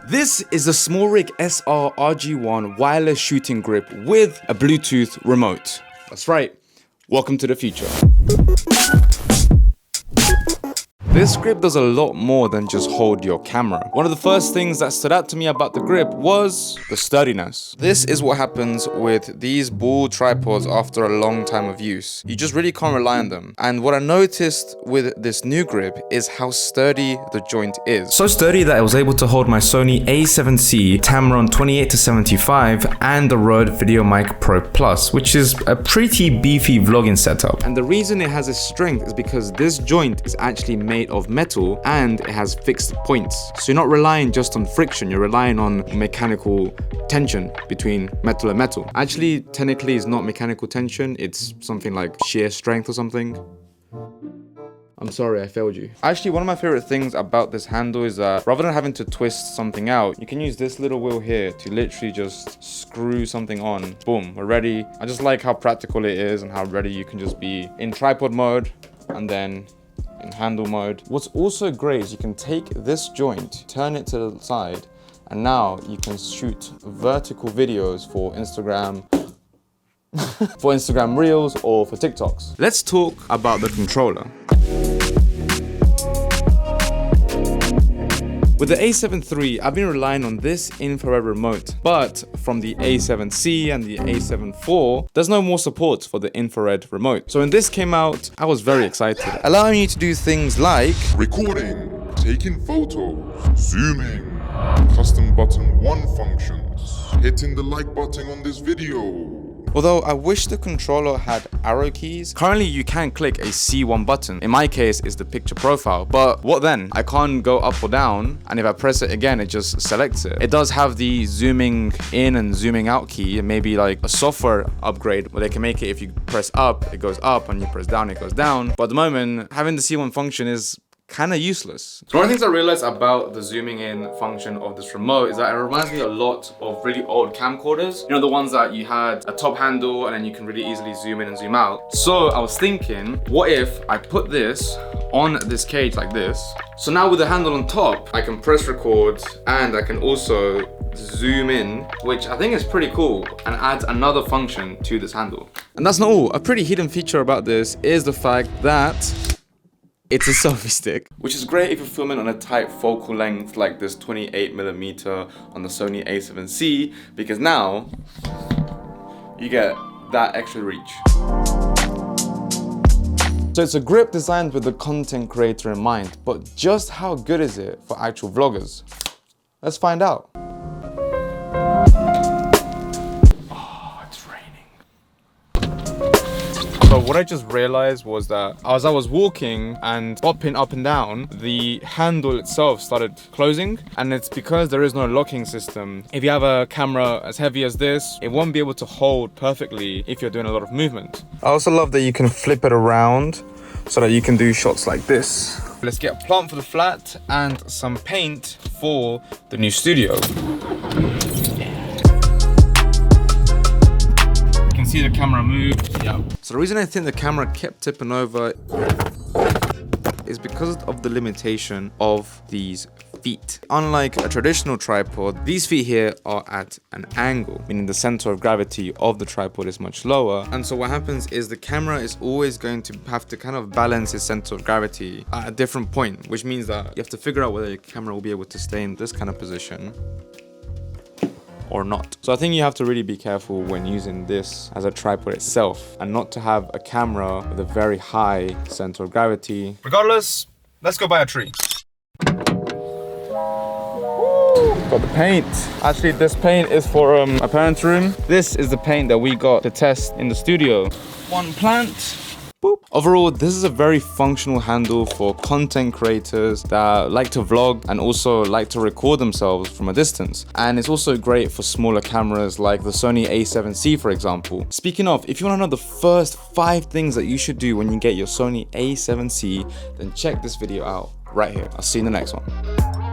This is the SmallRig SR-RG1 wireless shooting grip with a Bluetooth remote. That's right, welcome to the future. This grip does a lot more than just hold your camera. One of the first things that stood out to me about the grip was the sturdiness. This is what happens with these ball tripods after a long time of use. You just really can't rely on them. And what I noticed with this new grip is how sturdy the joint is. So sturdy that I was able to hold my Sony a7C Tamron 28-75 and the Rode VideoMic Pro Plus, which is a pretty beefy vlogging setup. And the reason it has this strength is because this joint is actually made of metal and it has fixed points. So you're not relying just on friction, you're relying on mechanical tension between metal and metal. Actually, technically it's not mechanical tension, it's something like shear strength or something. I'm sorry, I failed you. Actually, one of my favorite things about this handle is that rather than having to twist something out, you can use this little wheel here to literally just screw something on. Boom, we're ready. I just like how practical it is and how ready you can just be in tripod mode and then in handle mode. What's also great is you can take this joint, turn it to the side, and now you can shoot vertical videos for Instagram, for Instagram Reels or for TikToks. Let's talk about the controller. With the A7 III, I've been relying on this infrared remote, but from the A7C and the A7 IV, there's no more support for the infrared remote. So when this came out, I was very excited, allowing you to do things like recording, taking photos, zooming, custom button 1 functions, hitting the like button on this video. Although I wish the controller had arrow keys. Currently you can click a C1 button. In my case, it's the picture profile. But what then? I can't go up or down, and if I press it again, it just selects it. It does have the zooming in and zooming out key, and maybe like a software upgrade where they can make it if you press up, it goes up, and you press down, it goes down. But at the moment, having the C1 function is kind of useless. So one of the things I realized about the zooming in function of this remote is that it reminds me a lot of really old camcorders. You know, the ones that you had a top handle and then you can really easily zoom in and zoom out. So I was thinking, what if I put this on this cage like this? So now with the handle on top, I can press record and I can also zoom in, which I think is pretty cool and adds another function to this handle. And that's not all. A pretty hidden feature about this is the fact that it's a selfie stick, which is great if you're filming on a tight focal length like this 28mm on the Sony a7C, because now you get that extra reach. So it's a grip designed with the content creator in mind, but just how good is it for actual vloggers? Let's find out. So what I just realized was that as I was walking and bopping up and down, the handle itself started closing, and it's because there is no locking system. If you have a camera as heavy as this, it won't be able to hold perfectly if you're doing a lot of movement. I also love that you can flip it around so that you can do shots like this. Let's get a plant for the flat and some paint for the new studio. See the camera move. Yeah. So the reason I think the camera kept tipping over is because of the limitation of these feet. Unlike a traditional tripod, these feet here are at an angle, meaning the center of gravity of the tripod is much lower. And so what happens is the camera is always going to have to kind of balance its center of gravity at a different point, which means that you have to figure out whether your camera will be able to stay in this kind of position or not. So I think you have to really be careful when using this as a tripod itself, and not to have a camera with a very high center of gravity. Regardless, let's go buy a tree. Got the paint. Actually, this paint is for my parents' room. This is the paint that we got to test in the studio. One plant. Boop. Overall, this is a very functional handle for content creators that like to vlog and also like to record themselves from a distance. And it's also great for smaller cameras like the Sony a7C, for example. Speaking of, if you want to know the first 5 things that you should do when you get your Sony a7C, then check this video out right here. I'll see you in the next one.